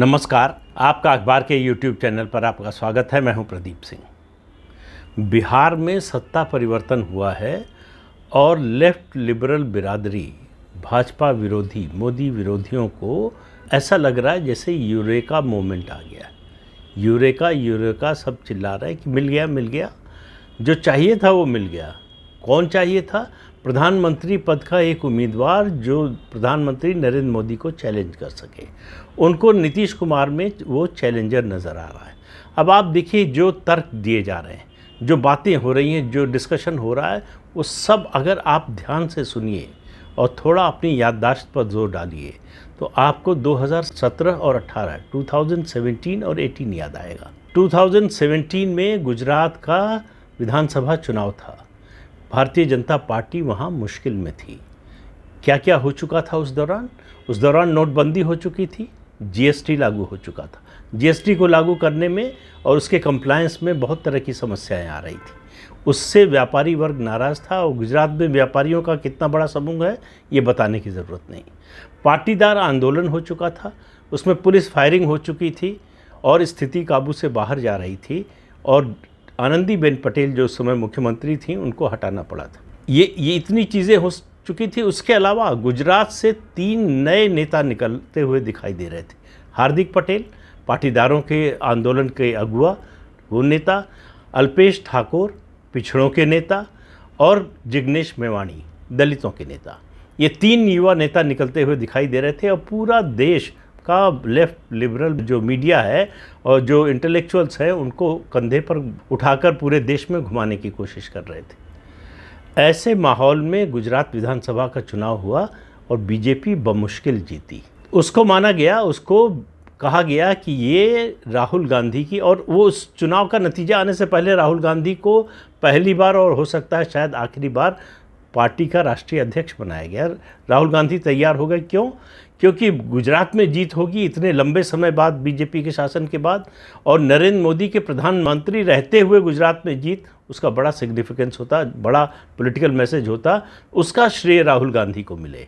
नमस्कार, आपका अखबार के YouTube चैनल पर आपका स्वागत है। मैं हूं प्रदीप सिंह। बिहार में सत्ता परिवर्तन हुआ है और लेफ्ट लिबरल बिरादरी, भाजपा विरोधी, मोदी विरोधियों को ऐसा लग रहा है जैसे यूरेका मोमेंट आ गया। यूरेका यूरेका सब चिल्ला रहे हैं कि मिल गया मिल गया, जो चाहिए था वो मिल गया। कौन चाहिए था? प्रधानमंत्री पद का एक उम्मीदवार जो प्रधानमंत्री नरेंद्र मोदी को चैलेंज कर सके। उनको नीतीश कुमार में वो चैलेंजर नज़र आ रहा है। अब आप देखिए, जो तर्क दिए जा रहे हैं, जो बातें हो रही हैं, जो डिस्कशन हो रहा है, वो सब अगर आप ध्यान से सुनिए और थोड़ा अपनी याददाश्त पर जोर डालिए तो आपको 2017 और 18, 2017 और 18 याद आएगा। 2017 में गुजरात का विधानसभा चुनाव था। भारतीय जनता पार्टी वहाँ मुश्किल में थी। क्या क्या हो चुका था उस दौरान? उस दौरान नोटबंदी हो चुकी थी, जीएसटी लागू हो चुका था। जीएसटी को लागू करने में और उसके कंप्लायंस में बहुत तरह की समस्याएं आ रही थी। उससे व्यापारी वर्ग नाराज़ था और गुजरात में व्यापारियों का कितना बड़ा समूह है ये बताने की ज़रूरत नहीं। पाटीदार आंदोलन हो चुका था, उसमें पुलिस फायरिंग हो चुकी थी और स्थिति काबू से बाहर जा रही थी और आनंदीबेन पटेल जो उस समय मुख्यमंत्री थी उनको हटाना पड़ा था। ये इतनी चीज़ें हो चुकी थी। उसके अलावा गुजरात से 3 नए नेता निकलते हुए दिखाई दे रहे थे। हार्दिक पटेल, पाटीदारों के आंदोलन के अगुआ वो नेता, अल्पेश ठाकोर, पिछड़ों के नेता, और जिग्नेश मेवाणी, दलितों के नेता। ये 3 युवा नेता निकलते हुए दिखाई दे रहे थे और पूरा देश का लेफ्ट लिबरल जो मीडिया है और जो इंटेलेक्चुअल्स हैं उनको कंधे पर उठाकर पूरे देश में घुमाने की कोशिश कर रहे थे। ऐसे माहौल में गुजरात विधानसभा का चुनाव हुआ और बीजेपी बमुश्किल जीती। उसको माना गया, उसको कहा गया कि ये राहुल गांधी की, और वो उस चुनाव का नतीजा आने से पहले राहुल गांधी को पहली बार और हो सकता है शायद आखिरी बार पार्टी का राष्ट्रीय अध्यक्ष बनाया गया। राहुल गांधी तैयार हो गए। क्यों? क्योंकि गुजरात में जीत होगी इतने लंबे समय बाद, बीजेपी के शासन के बाद, और नरेंद्र मोदी के प्रधानमंत्री रहते हुए गुजरात में जीत, उसका बड़ा सिग्निफिकेंस होता, बड़ा पॉलिटिकल मैसेज होता। उसका श्रेय राहुल गांधी को मिले।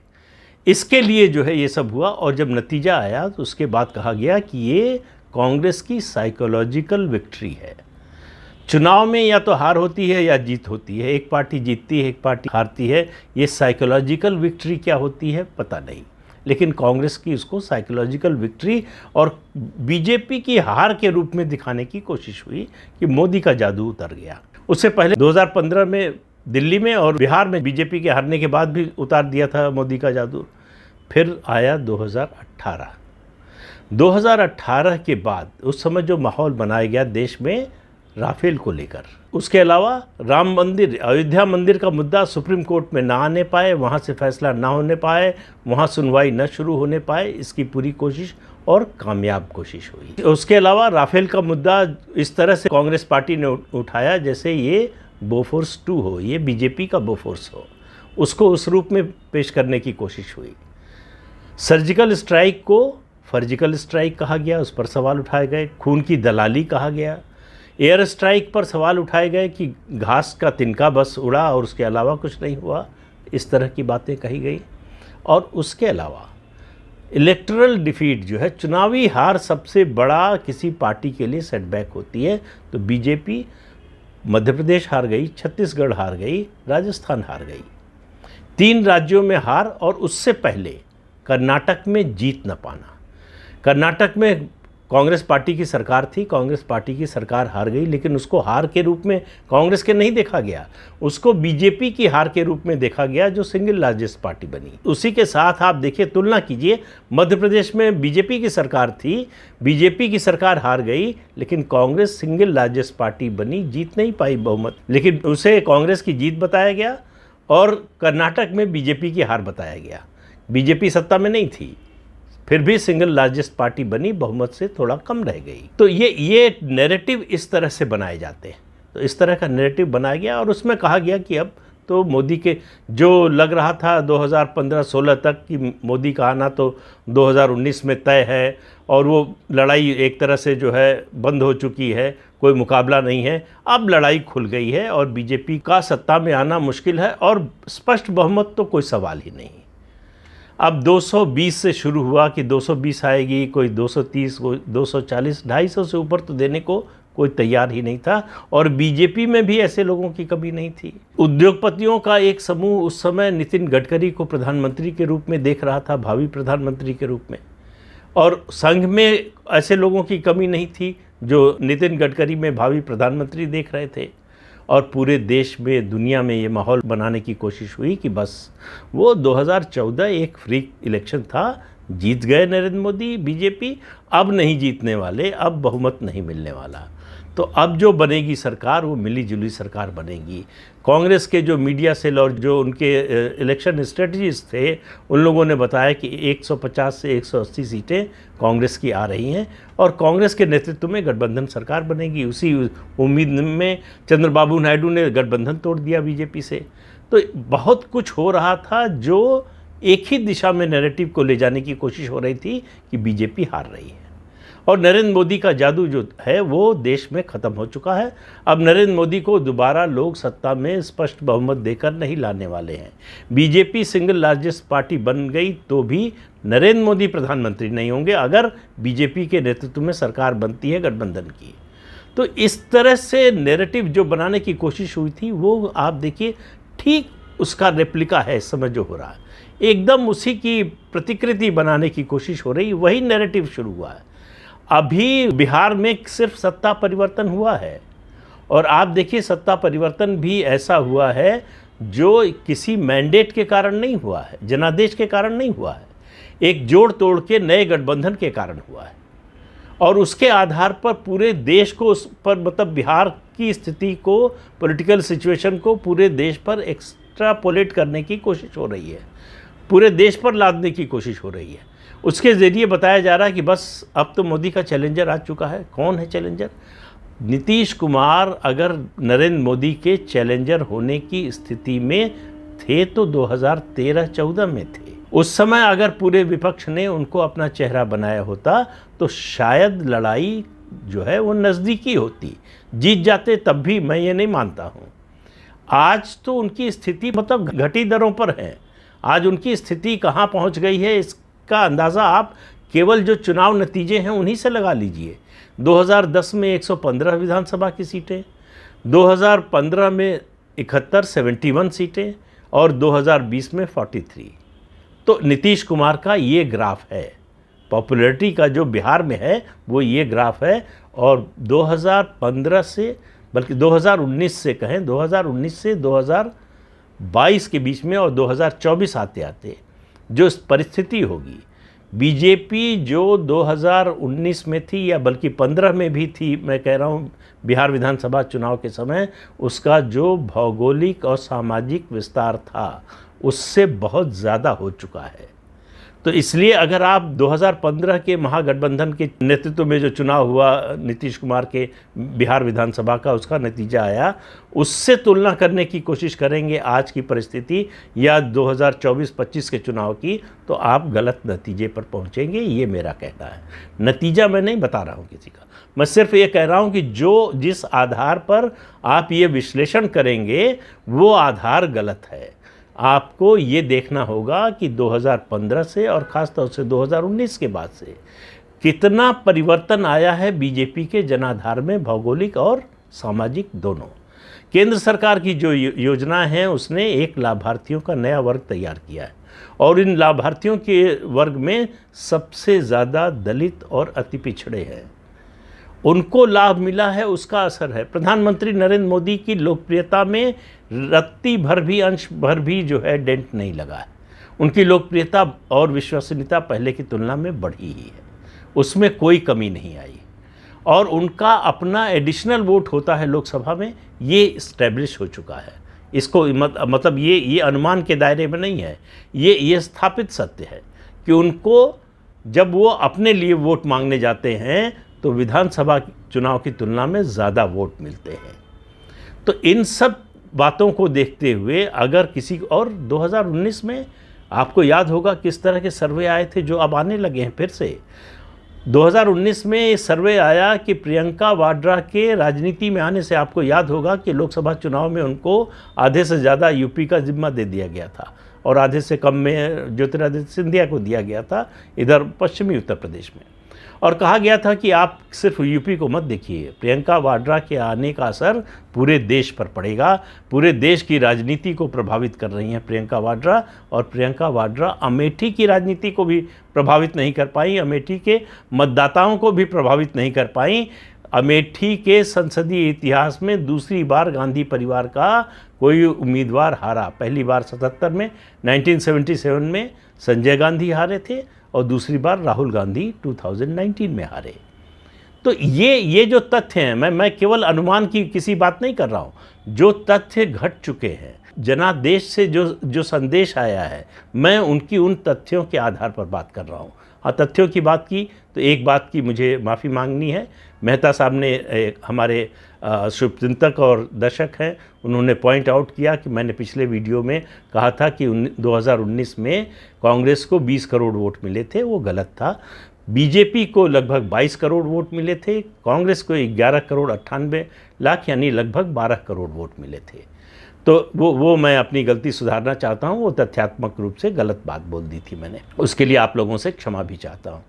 इसके लिए जो है ये सब हुआ। और जब नतीजा आया तो उसके बाद कहा गया कि ये कांग्रेस की साइकोलॉजिकल विक्ट्री है। चुनाव में या तो हार होती है या जीत होती है, एक पार्टी जीतती है, एक पार्टी हारती है। ये साइकोलॉजिकल विक्ट्री क्या होती है पता नहीं, लेकिन कांग्रेस की उसको साइकोलॉजिकल विक्ट्री और बीजेपी की हार के रूप में दिखाने की कोशिश हुई कि मोदी का जादू उतर गया। उससे पहले 2015 में दिल्ली में और बिहार में बीजेपी के हारने के बाद भी उतार दिया था मोदी का जादू। फिर आया 2018। 2018 के बाद उस समय जो माहौल बनाया गया देश में राफेल को लेकर, उसके अलावा राम मंदिर, अयोध्या मंदिर का मुद्दा सुप्रीम कोर्ट में ना आने पाए, वहाँ से फैसला ना होने पाए, वहाँ सुनवाई न शुरू होने पाए, इसकी पूरी कोशिश और कामयाब कोशिश हुई। उसके अलावा राफेल का मुद्दा इस तरह से कांग्रेस पार्टी ने उठाया जैसे ये बोफोर्स 2 हो, ये बीजेपी का बोफोर्स हो, उसको उस रूप में पेश करने की कोशिश हुई। सर्जिकल स्ट्राइक को फर्जिकल स्ट्राइक कहा गया, उस पर सवाल उठाए गए। खून की दलाली कहा गया। एयर स्ट्राइक पर सवाल उठाए गए कि घास का तिनका बस उड़ा और उसके अलावा कुछ नहीं हुआ, इस तरह की बातें कही गई। और उसके अलावा इलेक्टरल डिफीट जो है, चुनावी हार सबसे बड़ा किसी पार्टी के लिए सेटबैक होती है। तो बीजेपी मध्य प्रदेश हार गई, छत्तीसगढ़ हार गई, राजस्थान हार गई, 3 राज्यों में हार। और उससे पहले कर्नाटक में जीत न पाना। कर्नाटक में कांग्रेस पार्टी की सरकार थी, कांग्रेस पार्टी की सरकार हार गई, लेकिन उसको हार के रूप में कांग्रेस के नहीं देखा गया, उसको बीजेपी की हार के रूप में देखा गया जो सिंगल लार्जेस्ट पार्टी बनी। उसी के साथ आप देखिए, तुलना कीजिए, मध्य प्रदेश में बीजेपी की सरकार थी, बीजेपी की सरकार हार गई, लेकिन कांग्रेस सिंगल लार्जेस्ट पार्टी बनी, जीत नहीं पाई बहुमत, लेकिन उसे कांग्रेस की जीत बताया गया। और कर्नाटक में बीजेपी की हार बताया गया। बीजेपी सत्ता में नहीं थी, फिर भी सिंगल लार्जेस्ट पार्टी बनी, बहुमत से थोड़ा कम रह गई। तो ये नैरेटिव इस तरह से बनाए जाते हैं। तो इस तरह का नैरेटिव बनाया गया और उसमें कहा गया कि अब तो मोदी के, जो लग रहा था 2015-16 तक कि मोदी का आना तो 2019 में तय है और वो लड़ाई एक तरह से जो है बंद हो चुकी है, कोई मुकाबला नहीं है। अब लड़ाई खुल गई है और बीजेपी का सत्ता में आना मुश्किल है और स्पष्ट बहुमत तो कोई सवाल ही नहीं। अब 220 से शुरू हुआ कि 220 आएगी, कोई 230, कोई 240, 250 से ऊपर तो देने को कोई तैयार ही नहीं था। और बीजेपी में भी ऐसे लोगों की कमी नहीं थी। उद्योगपतियों का एक समूह उस समय नितिन गडकरी को प्रधानमंत्री के रूप में देख रहा था, भावी प्रधानमंत्री के रूप में। और संघ में ऐसे लोगों की कमी नहीं थी जो नितिन गडकरी में भावी प्रधानमंत्री देख रहे थे। और पूरे देश में, दुनिया में ये माहौल बनाने की कोशिश हुई कि बस वो 2014 एक फ्री इलेक्शन था, जीत गए नरेंद्र मोदी, बीजेपी, अब नहीं जीतने वाले, अब बहुमत नहीं मिलने वाला। तो अब जो बनेगी सरकार वो मिली जुली सरकार बनेगी। कांग्रेस के जो मीडिया सेल और जो उनके इलेक्शन स्ट्रेटजिस्ट थे, उन लोगों ने बताया कि 150 से 180 सीटें कांग्रेस की आ रही हैं और कांग्रेस के नेतृत्व में गठबंधन सरकार बनेगी। उसी उम्मीद में चंद्रबाबू नायडू ने गठबंधन तोड़ दिया बीजेपी से। तो बहुत कुछ हो रहा था जो एक ही दिशा में नैरेटिव को ले जाने की कोशिश हो रही थी कि बीजेपी हार रही है। और नरेंद्र मोदी का जादू जो है वो देश में ख़त्म हो चुका है। अब नरेंद्र मोदी को दोबारा लोग सत्ता में स्पष्ट बहुमत देकर नहीं लाने वाले हैं। बीजेपी सिंगल लार्जेस्ट पार्टी बन गई तो भी नरेंद्र मोदी प्रधानमंत्री नहीं होंगे अगर बीजेपी के नेतृत्व में सरकार बनती है गठबंधन की। तो इस तरह से नैरेटिव जो बनाने की कोशिश हुई थी वो आप देखिए ठीक उसका रेप्लिका है इस समय जो हो रहा है। एकदम उसी की प्रतिकृति बनाने की कोशिश हो रही, वही नैरेटिव शुरू हुआ है। अभी बिहार में सिर्फ सत्ता परिवर्तन हुआ है और आप देखिए सत्ता परिवर्तन भी ऐसा हुआ है जो किसी मैंडेट के कारण नहीं हुआ है, जनादेश के कारण नहीं हुआ है, एक जोड़ तोड़ के नए गठबंधन के कारण हुआ है। और उसके आधार पर पूरे देश को उस पर मतलब बिहार की स्थिति को, पॉलिटिकल सिचुएशन को पूरे देश पर एक्स्ट्रापोलेट करने की कोशिश हो रही है, पूरे देश पर लादने की कोशिश हो रही है। उसके ज़रिए बताया जा रहा है कि बस अब तो मोदी का चैलेंजर आ चुका है। कौन है चैलेंजर? नीतीश कुमार अगर नरेंद्र मोदी के चैलेंजर होने की स्थिति में थे तो 2013-14 में थे। उस समय अगर पूरे विपक्ष ने उनको अपना चेहरा बनाया होता तो शायद लड़ाई जो है वो नज़दीकी होती, जीत जाते तब भी, मैं ये नहीं मानता हूँ। आज तो उनकी स्थिति मतलब घटी दरों पर है। आज उनकी स्थिति कहाँ पहुँच गई है इसका अंदाज़ा आप केवल जो चुनाव नतीजे हैं उन्हीं से लगा लीजिए। 2010 में 115 विधानसभा की सीटें, 2015 में 71 सीटें और 2020 में 43। तो नीतीश कुमार का ये ग्राफ है, पॉपुलैरिटी का जो बिहार में है वो ये ग्राफ है। और 2015 से बल्कि 2019 से कहें, 2019 से 2022 के बीच में और 2024 आते आते जो परिस्थिति होगी, बीजेपी जो 2019 में थी या बल्कि 15 में भी थी, मैं कह रहा हूँ बिहार विधानसभा चुनाव के समय, उसका जो भौगोलिक और सामाजिक विस्तार था उससे बहुत ज़्यादा हो चुका है। तो इसलिए अगर आप 2015 के महागठबंधन के नेतृत्व में जो चुनाव हुआ नीतीश कुमार के बिहार विधानसभा का, उसका नतीजा आया, उससे तुलना करने की कोशिश करेंगे आज की परिस्थिति या 2024-25 के चुनाव की, तो आप गलत नतीजे पर पहुंचेंगे। ये मेरा कहना है। नतीजा मैं नहीं बता रहा हूं किसी का, मैं सिर्फ ये कह रहा हूं कि जो जिस आधार पर आप ये विश्लेषण करेंगे वो आधार गलत है। आपको ये देखना होगा कि 2015 से और ख़ास तौर से 2019 के बाद से कितना परिवर्तन आया है बीजेपी के जनाधार में, भौगोलिक और सामाजिक दोनों। केंद्र सरकार की जो योजना है उसने एक लाभार्थियों का नया वर्ग तैयार किया है और इन लाभार्थियों के वर्ग में सबसे ज़्यादा दलित और अति पिछड़े हैं। उनको लाभ मिला है, उसका असर है। प्रधानमंत्री नरेंद्र मोदी की लोकप्रियता में रत्ती भर भी, अंश भर भी जो है डेंट नहीं लगा है। उनकी लोकप्रियता और विश्वसनीयता पहले की तुलना में बढ़ी ही है, उसमें कोई कमी नहीं आई। और उनका अपना एडिशनल वोट होता है लोकसभा में, ये इस्टेब्लिश हो चुका है। इसको मतलब ये अनुमान के दायरे में नहीं है, ये स्थापित सत्य है कि उनको जब वो अपने लिए वोट मांगने जाते हैं तो विधानसभा चुनाव की तुलना में ज़्यादा वोट मिलते हैं। तो इन सब बातों को देखते हुए अगर किसी और 2019 में आपको याद होगा किस तरह के सर्वे आए थे जो अब आने लगे हैं फिर से। 2019 में सर्वे आया कि प्रियंका वाड्रा के राजनीति में आने से, आपको याद होगा कि लोकसभा चुनाव में उनको आधे से ज़्यादा यूपी का जिम्मा दे दिया गया था। और आधे से कम में ज्योतिरादित्य सिंधिया को दिया गया था इधर पश्चिमी उत्तर प्रदेश में। और कहा गया था कि आप सिर्फ यूपी को मत देखिए, प्रियंका वाड्रा के आने का असर पूरे देश पर पड़ेगा। पूरे देश की राजनीति को प्रभावित कर रही हैं प्रियंका वाड्रा, और प्रियंका वाड्रा अमेठी की राजनीति को भी प्रभावित नहीं कर पाई, अमेठी के मतदाताओं को भी प्रभावित नहीं कर पाई। अमेठी के संसदीय इतिहास में दूसरी बार गांधी परिवार का कोई उम्मीदवार हारा। पहली बार 77 में, 1977 में संजय गांधी हारे थे, और दूसरी बार राहुल गांधी 2019 में हारे। तो ये जो तथ्य हैं, मैं केवल अनुमान की किसी बात नहीं कर रहा हूँ, जो तथ्य घट चुके हैं, जनादेश से जो संदेश आया है, मैं उन तथ्यों के आधार पर बात कर रहा हूँ। हाँ, तथ्यों की बात की तो एक बात की मुझे माफ़ी मांगनी है। मेहता साहब ने, हमारे शुभचिंतक और दर्शक हैं, उन्होंने पॉइंट आउट किया कि मैंने पिछले वीडियो में कहा था कि 2019 में कांग्रेस को 20 करोड़ वोट मिले थे, वो गलत था। बीजेपी को लगभग 22 करोड़ वोट मिले थे, कांग्रेस को 11 करोड़ 98 लाख यानी लगभग 12 करोड़ वोट मिले थे। तो वो मैं अपनी गलती सुधारना चाहता हूँ, वो तथ्यात्मक रूप से गलत बात बोल दी थी मैंने, उसके लिए आप लोगों से क्षमा भी चाहता हूँ।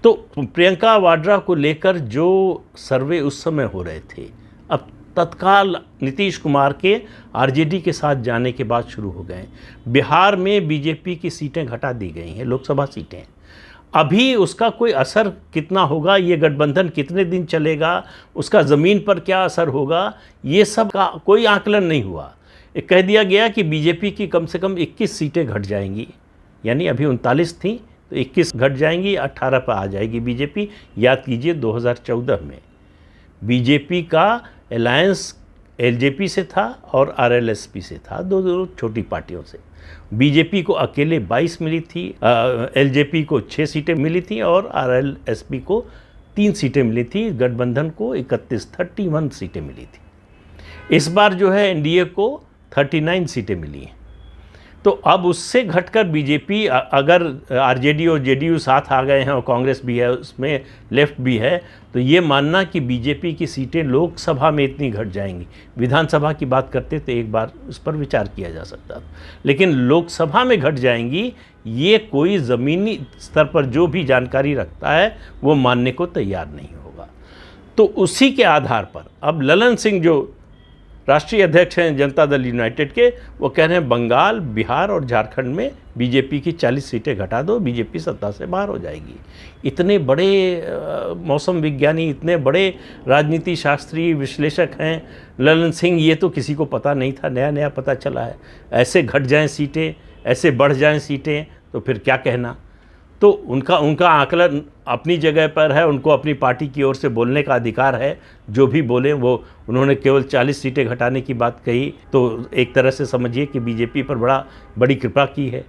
तो प्रियंका वाड्रा को लेकर जो सर्वे उस समय हो रहे थे, अब तत्काल नीतीश कुमार के आरजेडी के साथ जाने के बाद शुरू हो गए। बिहार में बीजेपी की सीटें घटा दी गई हैं, लोकसभा सीटें। अभी उसका कोई असर कितना होगा, ये गठबंधन कितने दिन चलेगा, उसका ज़मीन पर क्या असर होगा, ये सब का कोई आकलन नहीं हुआ। कह दिया गया कि बीजेपी की कम से कम 21 सीटें घट जाएंगी, यानी अभी 39 थी तो 21 घट जाएंगी, 18 पर आ जाएगी बीजेपी। याद कीजिए 2014 में बीजेपी का अलायंस एलजेपी से था और आरएलएसपी से था, दो छोटी पार्टियों से। बीजेपी को अकेले 22 मिली थी, एलजेपी को 6 सीटें मिली थी और आरएलएसपी को 3 सीटें मिली थी। गठबंधन को 31 सीटें मिली थी। इस बार जो है एनडीए को 39 सीटें मिली हैं। तो अब उससे घटकर बीजेपी, अगर आरजेडी और जेडीयू साथ आ गए हैं और कांग्रेस भी है, उसमें लेफ्ट भी है, तो ये मानना कि बीजेपी की सीटें लोकसभा में इतनी घट जाएंगी। विधानसभा की बात करते तो एक बार उस पर विचार किया जा सकता था, लेकिन लोकसभा में घट जाएंगी, ये कोई ज़मीनी स्तर पर जो भी जानकारी रखता है वो मानने को तैयार नहीं होगा। तो उसी के आधार पर अब ललन सिंह जो राष्ट्रीय अध्यक्ष हैं जनता दल यूनाइटेड के, वो कह रहे हैं बंगाल, बिहार और झारखंड में बीजेपी की 40 सीटें घटा दो, बीजेपी सत्ता से बाहर हो जाएगी। इतने बड़े मौसम विज्ञानी, इतने बड़े राजनीति शास्त्री विश्लेषक हैं ललन सिंह, ये तो किसी को पता नहीं था, नया नया पता चला है। ऐसे घट जाएं सीटें, ऐसे बढ़ जाएं सीटें, तो फिर क्या कहना। तो उनका आकलन अपनी जगह पर है, उनको अपनी पार्टी की ओर से बोलने का अधिकार है, जो भी बोलें वो। उन्होंने केवल 40 सीटें घटाने की बात कही, तो एक तरह से समझिए कि बीजेपी पर बड़ी कृपा की है।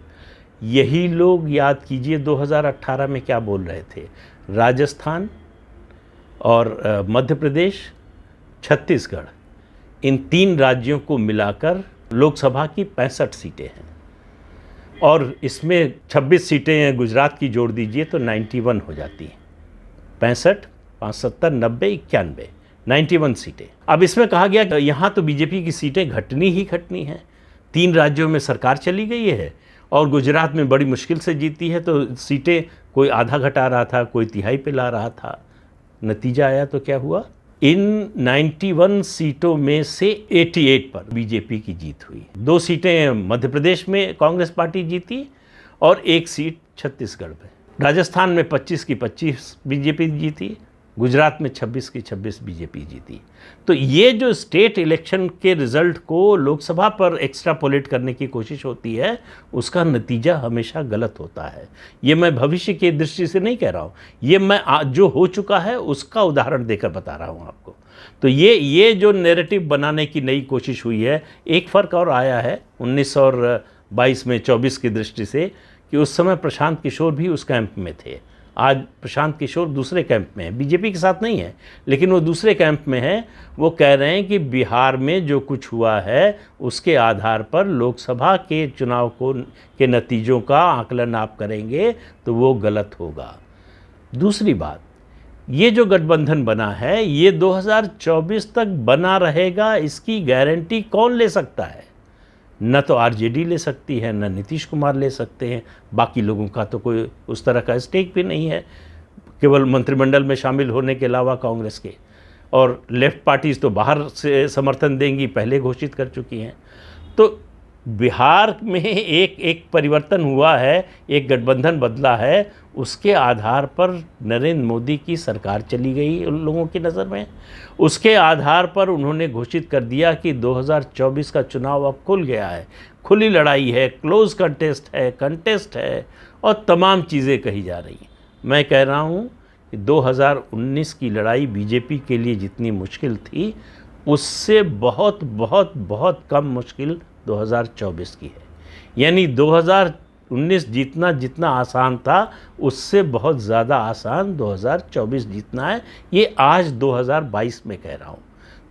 यही लोग याद कीजिए 2018 में क्या बोल रहे थे। राजस्थान और मध्य प्रदेश, छत्तीसगढ़, इन 3 राज्यों को मिलाकर लोकसभा की 65 सीटें हैं, और इसमें 26 सीटें हैं गुजरात की जोड़ दीजिए तो 91 हो जाती हैं। 65, 75, 90, 91, 91 सीटें। अब इसमें कहा गया कि यहाँ तो बीजेपी की सीटें घटनी ही घटनी हैं। 3 राज्यों में सरकार चली गई है और गुजरात में बड़ी मुश्किल से जीती है, तो सीटें कोई आधा घटा रहा था, कोई तिहाई पे ला रहा था। नतीजा आया तो क्या हुआ, इन 91 सीटों में से 88 पर बीजेपी की जीत हुई। 2 सीटें मध्य प्रदेश में कांग्रेस पार्टी जीती और 1 सीट छत्तीसगढ़ में। राजस्थान में 25 की 25 बीजेपी जीती, गुजरात में 26 की 26 बीजेपी जीती। तो ये जो स्टेट इलेक्शन के रिज़ल्ट को लोकसभा पर एक्स्ट्रापोलेट करने की कोशिश होती है, उसका नतीजा हमेशा गलत होता है। ये मैं भविष्य की दृष्टि से नहीं कह रहा हूँ, ये मैं जो हो चुका है उसका उदाहरण देकर बता रहा हूँ आपको। तो ये जो नैरेटिव बनाने की नई कोशिश हुई है, एक फ़र्क और आया है 19 और 22 में 24 की दृष्टि से, कि उस समय प्रशांत किशोर भी उस कैंप में थे। आज प्रशांत किशोर दूसरे कैंप में है, बीजेपी के साथ नहीं है, लेकिन वो दूसरे कैंप में है। वो कह रहे हैं कि बिहार में जो कुछ हुआ है उसके आधार पर लोकसभा के चुनाव के नतीजों का आकलन आप करेंगे तो वो गलत होगा। दूसरी बात, ये जो गठबंधन बना है ये 2024 तक बना रहेगा, इसकी गारंटी कौन ले सकता है। न तो आरजेडी ले सकती है, न नीतीश कुमार ले सकते हैं, बाकी लोगों का तो कोई उस तरह का स्टेक भी नहीं है, केवल मंत्रिमंडल में शामिल होने के अलावा कांग्रेस के। और लेफ्ट पार्टीज़ तो बाहर से समर्थन देंगी, पहले घोषित कर चुकी हैं। तो बिहार में एक परिवर्तन हुआ है, एक गठबंधन बदला है, उसके आधार पर नरेंद्र मोदी की सरकार चली गई उन लोगों की नज़र में। उसके आधार पर उन्होंने घोषित कर दिया कि 2024 का चुनाव अब खुल गया है, खुली लड़ाई है, क्लोज कंटेस्ट है और तमाम चीज़ें कही जा रही हैं। मैं कह रहा हूँ कि 2019 की लड़ाई बीजेपी के लिए जितनी मुश्किल थी, उससे बहुत बहुत बहुत कम मुश्किल 2024 की है। यानी 2019 जीतना जितना आसान था, उससे बहुत ज़्यादा आसान 2024 जीतना है। ये आज 2022 में कह रहा हूँ।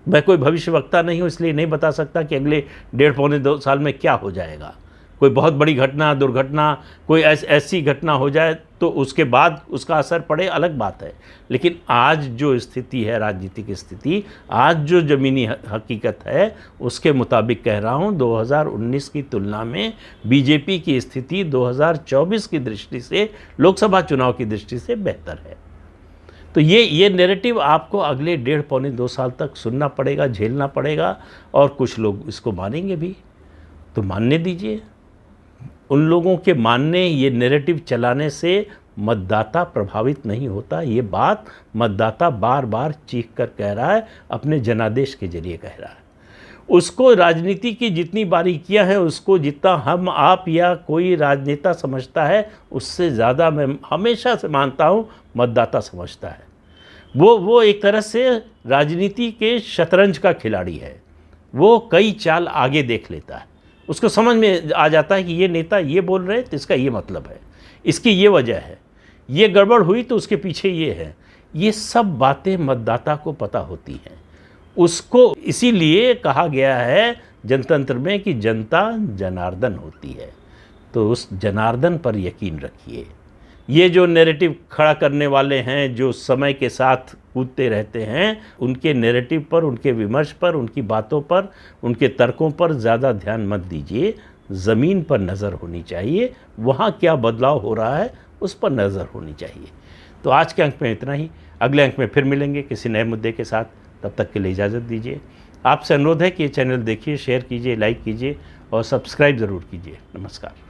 मैं कोई भविष्यवक्ता नहीं हूँ, इसलिए नहीं बता सकता कि अगले 1.5-2 साल में क्या हो जाएगा। कोई बहुत बड़ी घटना, दुर्घटना, कोई ऐसी घटना हो जाए तो उसके बाद उसका असर पड़े, अलग बात है। लेकिन आज जो स्थिति है, राजनीतिक स्थिति, आज जो ज़मीनी हकीकत है, उसके मुताबिक कह रहा हूँ 2019 की तुलना में बीजेपी की स्थिति 2024 की दृष्टि से, लोकसभा चुनाव की दृष्टि से बेहतर है। तो ये नैरेटिव आपको अगले 1.5-2 साल तक सुनना पड़ेगा, झेलना पड़ेगा, और कुछ लोग इसको मानेंगे भी, तो मानने दीजिए। उन लोगों के मानने, ये नैरेटिव चलाने से मतदाता प्रभावित नहीं होता। ये बात मतदाता बार बार चीख कर कह रहा है, अपने जनादेश के जरिए कह रहा है। उसको राजनीति की जितनी बारीकियां हैं, उसको जितना हम आप या कोई राजनेता समझता है, उससे ज़्यादा मैं हमेशा से मानता हूँ मतदाता समझता है। वो एक तरह से राजनीति के शतरंज का खिलाड़ी है। वो कई चाल आगे देख लेता है, उसको समझ में आ जाता है कि ये नेता ये बोल रहे हैं तो इसका ये मतलब है, इसकी ये वजह है, ये गड़बड़ हुई तो उसके पीछे ये है। ये सब बातें मतदाता को पता होती हैं। उसको इसीलिए कहा गया है जनतंत्र में कि जनता जनार्दन होती है। तो उस जनार्दन पर यकीन रखिए। ये जो नैरेटिव खड़ा करने वाले हैं, जो समय के साथ कूदते रहते हैं, उनके नैरेटिव पर, उनके विमर्श पर, उनकी बातों पर, उनके तर्कों पर ज़्यादा ध्यान मत दीजिए। ज़मीन पर नज़र होनी चाहिए, वहाँ क्या बदलाव हो रहा है उस पर नज़र होनी चाहिए। तो आज के अंक में इतना ही। अगले अंक में फिर मिलेंगे किसी नए मुद्दे के साथ। तब तक के लिए इजाज़त दीजिए। आपसे अनुरोध है कि ये चैनल देखिए, शेयर कीजिए, लाइक कीजिए और सब्सक्राइब ज़रूर कीजिए। नमस्कार।